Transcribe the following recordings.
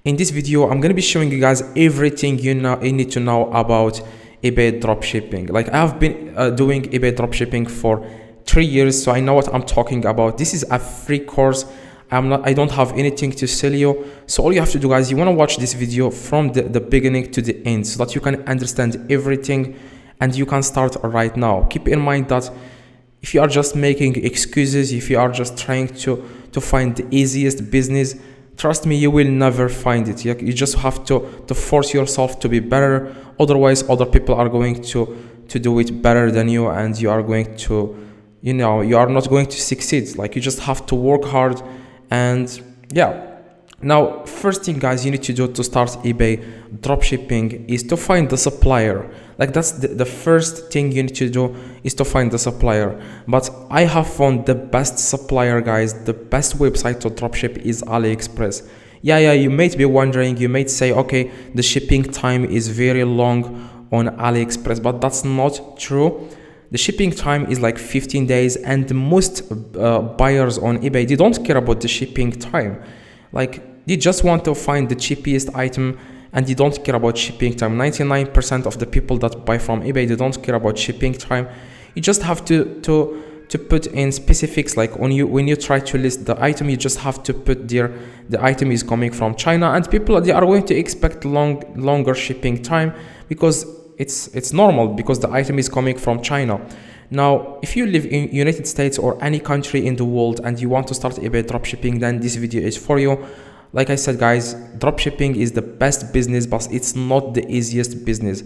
In this video, I'm going to be showing you guys everything you need to know about eBay dropshipping. Like, I have been doing eBay dropshipping for 3 years, so I know what I'm talking about. This is a free course. I don't have anything to sell you. So all you have to do, guys, you want to watch this video from the beginning to the end so that you can understand everything and you can start right now. Keep in mind that if you are just making excuses, if you are just trying to find the easiest business, trust me, you will never find it. You just have to force yourself to be better. Otherwise, other people are going to do it better than you, and you are going to, you are not going to succeed. Like, you just have to work hard. And yeah, now first thing, guys, you need to do to start eBay dropshipping is to find the supplier. Like, that's the first thing you need to do is to find the supplier. But I have found the best supplier, guys. The best website to dropship is AliExpress. Yeah, you might be wondering, you might say, okay, the shipping time is very long on AliExpress, but that's not true. The shipping time is like 15 days, and most buyers on eBay, they don't care about the shipping time. Like, they just want to find the cheapest item, and they don't care about shipping time. 99% of the people that buy from eBay, they don't care about shipping time. You just have to put in specifics, like when you try to list the item, you just have to put there the item is coming from China, and people, they are going to expect longer shipping time because it's normal, because the item is coming from China. Now, if you live in United States or any country in the world and you want to start eBay dropshipping, then this video is for you. Like I said, guys, dropshipping is the best business, but it's not the easiest business.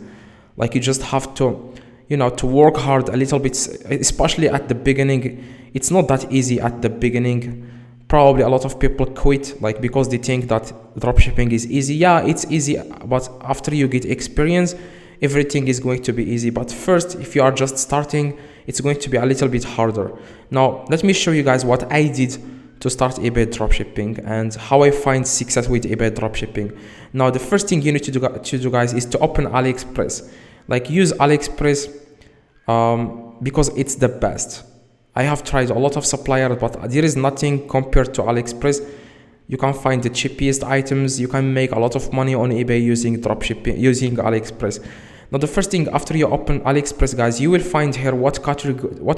Like, you just have to, to work hard a little bit, especially at the beginning. It's not that easy at the beginning. Probably a lot of people quit, like, because they think that dropshipping is easy. Yeah, it's easy, but after you get experience, everything is going to be easy. But first, if you are just starting, it's going to be a little bit harder. Now, let me show you guys what I did to start eBay dropshipping and how I find success with eBay dropshipping. Now, the first thing you need to do, guys, is to open AliExpress. Like, use AliExpress because it's the best. I have tried a lot of suppliers, but there is nothing compared to AliExpress. You can find the cheapest items. You can make a lot of money on eBay using dropshipping, using AliExpress. Now, the first thing after you open AliExpress, guys, you will find here what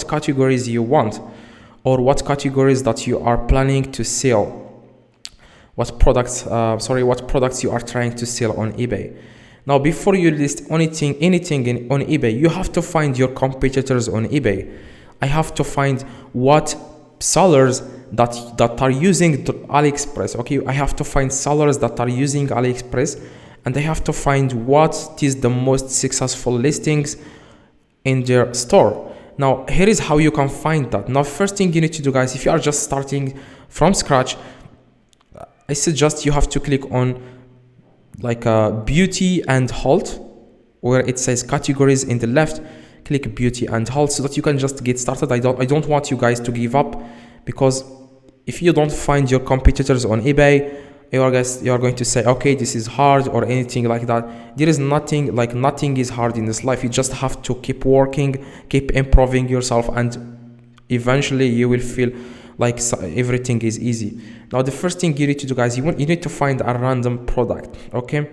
categories you want, or what categories that you are planning to sell. What products you are trying to sell on eBay. Now, before you list anything on eBay, you have to find your competitors on eBay. I have to find what sellers that are using AliExpress. Okay, I have to find sellers that are using AliExpress, and I have to find what is the most successful listings in their store. Now, here is how you can find that. Now, first thing you need to do, guys, if you are just starting from scratch, I suggest you have to click on like beauty and health, where it says categories in the left. Click beauty and health so that you can just get started. I don't want you guys to give up, because if you don't find your competitors on eBay, you are going to say, okay, this is hard, or anything like that. There is nothing is hard in this life. You just have to keep working, keep improving yourself, and eventually you will feel like everything is easy. Now, the first thing you need to do, guys, you need to find a random product. Okay,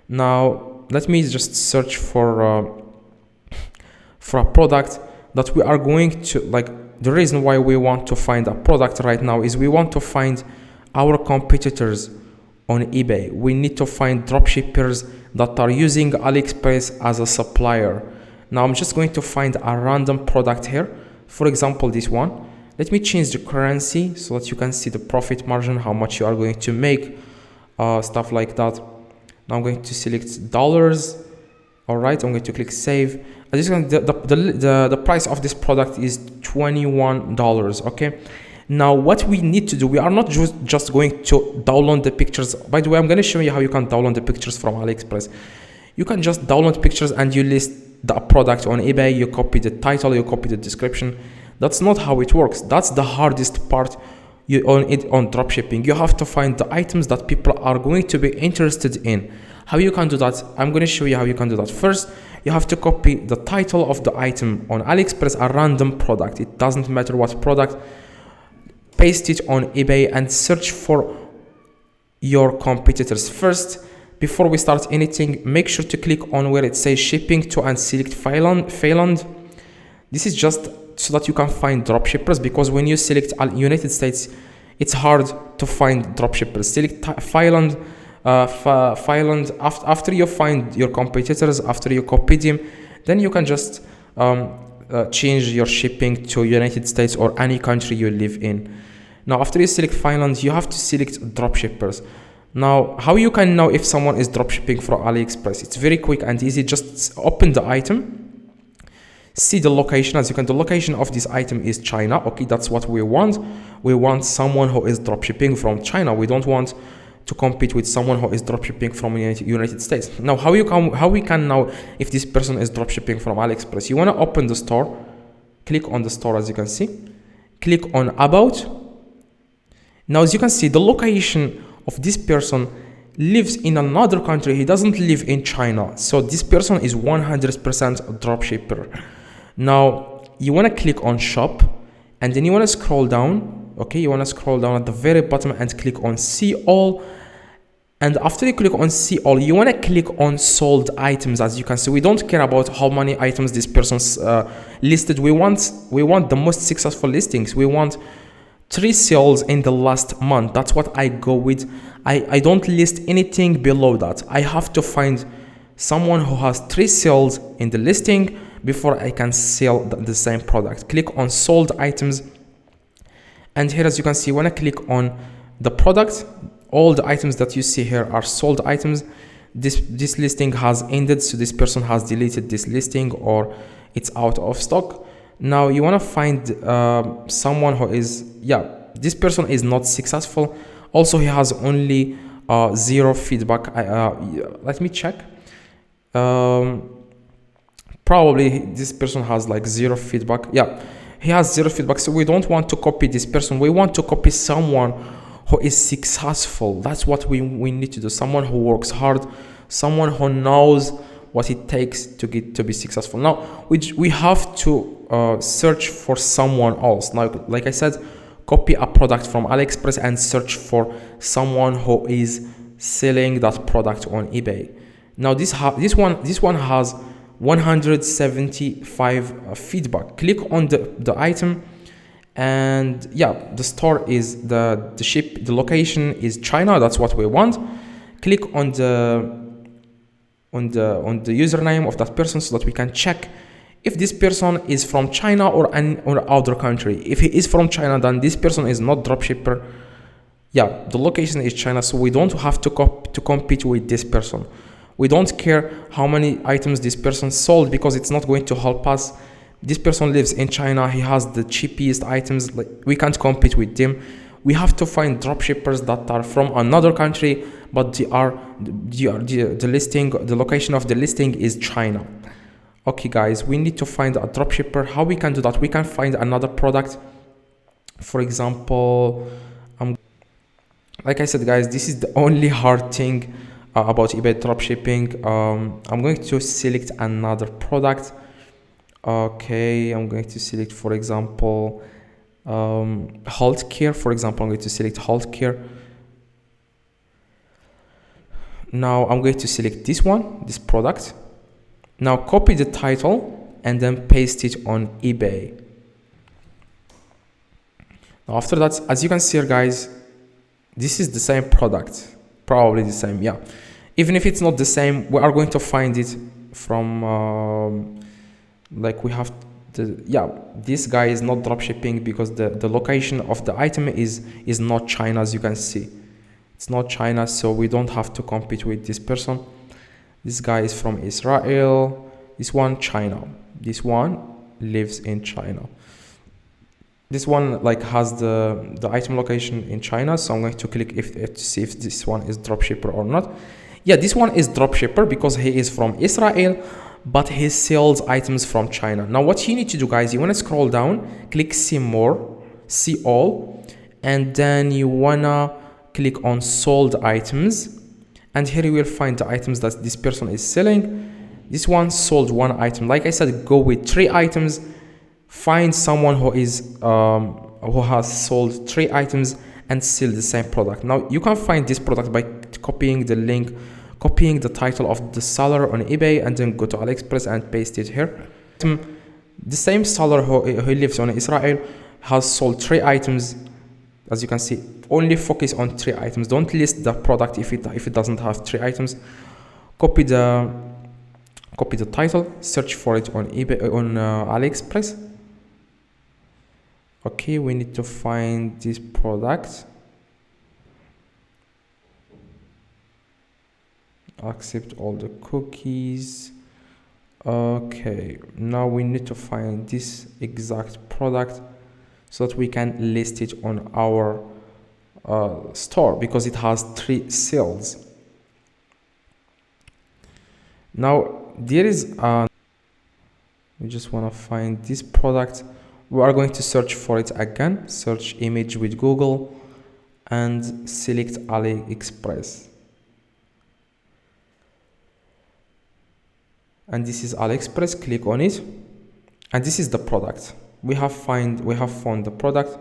now let me just search for a product that we are going to, like, the reason why we want to find a product right now is we want to find our competitors on eBay. We need to find dropshippers that are using AliExpress as a supplier. Now, I'm just going to find a random product here. For example, this one. Let me change the currency so that you can see the profit margin, how much you are going to make, stuff like that. Now I'm going to select dollars. All right, I'm going to click save. The price of this product is $21. Okay. Now, what we need to do, we are not just going to download the pictures. By the way, I'm going to show you how you can download the pictures from AliExpress. You can just download pictures and you list the product on eBay. You copy the title, you copy the description. That's not how it works. That's the hardest part on dropshipping. You have to find the items that people are going to be interested in. How you can do that? I'm going to show you how you can do that. First, you have to copy the title of the item on AliExpress, a random product. It doesn't matter what product. Paste it on eBay and search for your competitors. First, before we start anything, make sure to click on where it says shipping to and select Finland. This is just so that you can find dropshippers, because when you select United States, it's hard to find dropshippers. Select Finland. Finland. After you find your competitors, after you copy them, then you can just change your shipping to United States or any country you live in. Now, after you select Finland, you have to select dropshippers. Now, how you can know if someone is dropshipping from AliExpress? It's very quick and easy. Just open the item, see the location. As you can, the location of this item is China. Okay, that's what we want. We want someone who is dropshipping from China. We don't want to compete with someone who is dropshipping from United States. Now, how we can know if this person is dropshipping from AliExpress? You want to open the store, click on the store. As you can see, click on About. Now, as you can see, the location of this person lives in another country. He doesn't live in China. So this person is 100% dropshipper. Now, you want to click on Shop, and then you want to scroll down. Okay, you want to scroll down at the very bottom and click on See All. And after you click on See All, you want to click on Sold Items. As you can see, we don't care about how many items this person's listed. We want the most successful listings. We want 3 sales in the last month. That's what I go with. I don't list anything below that. I have to find someone who has 3 sales in the listing before I can sell the same product. Click on Sold Items. And here, as you can see, when I click on the product, all the items that you see here are sold items. This listing has ended, so this person has deleted this listing or it's out of stock. Now, you want to find someone who is, this person is not successful. Also, he has only 0 feedback. Let me check. Probably this person has like 0 feedback. Yeah, he has 0 feedback. So we don't want to copy this person. We want to copy someone who is successful. That's what we need to do. Someone who works hard, someone who knows what it takes to be successful. Now, we have to search for someone else. Now, like I said, copy a product from AliExpress and search for someone who is selling that product on eBay. Now, this one has 175 feedback. Click on the item, and the store is the location is China. That's what we want. Click on the username of that person so that we can check if this person is from China or other country. If he is from China, then this person is not dropshipper. The location is China, so we don't have to compete with this person. We don't care how many items this person sold, because it's not going to help us. This person lives in China. He has the cheapest items. Like, we can't compete with them. We have to find dropshippers that are from another country, but the location of the listing is China. Okay, guys, we need to find a dropshipper. How we can do that? We can find another product. For example, like I said, guys, this is the only hard thing about eBay dropshipping. I'm going to select another product. Okay, I'm going to select, for example, healthcare. For example, I'm going to select healthcare. Now I'm going to select this product. Now copy the title and then paste it on eBay. Now after that, as you can see here, guys, this is the same product, probably the same. Even if it's not the same, we are going to find it from like we have this guy is not dropshipping because the location of the item is not China. As you can see, it's not China, so we don't have to compete with this person. This guy is from Israel. This one, China. This one lives in China. This one like has the item location in China, so I'm going to click to see if this one is dropshipper or not. This one is dropshipper because he is from Israel, but he sells items from China. Now what you need to do, guys, you want to scroll down, click see more, see all, and then you wanna click on sold items, and here you will find the items that this person is selling. This one sold 1 item. Like I said, go with 3 items. Find someone who has sold 3 items and sell the same product. Now you can find this product by copying the link, copying the title of the seller on eBay, and then go to AliExpress and paste it here. The same seller who lives on Israel has sold 3 items. As you can see, only focus on 3 items. Don't list the product if it doesn't have 3 items. Copy the title, search for it on eBay, on AliExpress. Okay, we need to find this product. Accept all the cookies. Okay, now we need to find this exact product so that we can list it on our store, because it has 3 sales. Now there is we just want to find this product. We are going to search for it again. Search image with Google and select AliExpress. And this is AliExpress. Click on it, and this is the product. We have found the product.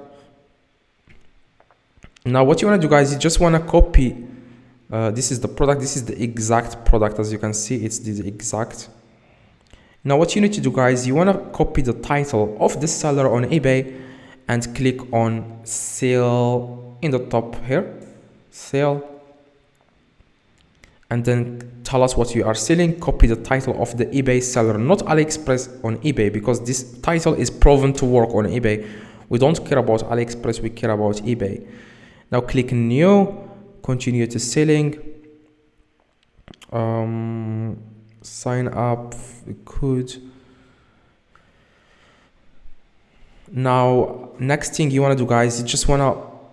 Now what you want to do, guys, you just want to copy. This is the product. This is the exact product. As you can see, it's the exact. Now what you need to do, guys, you want to copy the title of the seller on eBay and click on sale in the top here, sale, and then tell us what you are selling. Copy the title of the eBay seller, not AliExpress, on eBay, because this title is proven to work on eBay. We don't care about AliExpress, we care about eBay. Now click new, continue to selling, sign up, good. Now next thing you want to do, guys, you just want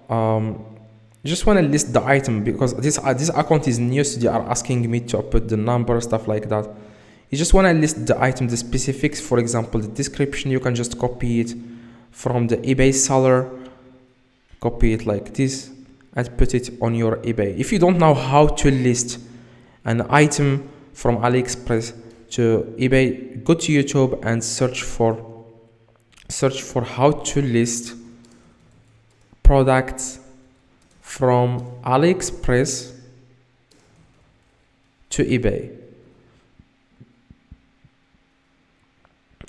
to list the item, because this account is new, so they are asking me to put the number, stuff like that. You just want to list the item, the specifics. For example, the description, you can just copy it from the eBay seller, copy it like this and put it on your eBay. If you don't know how to list an item from AliExpress to eBay, go to YouTube and search for how to list products from AliExpress to eBay.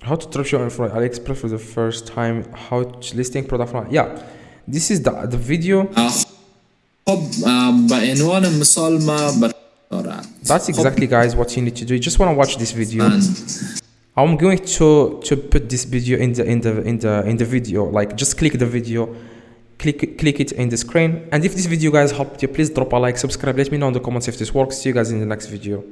How to dropship from AliExpress for the first time, how to listing product from, yeah, this is the video. That's exactly, guys, what you need to do. You just want to watch this video. I'm going to put this video in the video. Like, just click the video, click it in the screen. And if this video, guys, helped you, please drop a like, subscribe, let me know in the comments if this works. See you guys in the next video.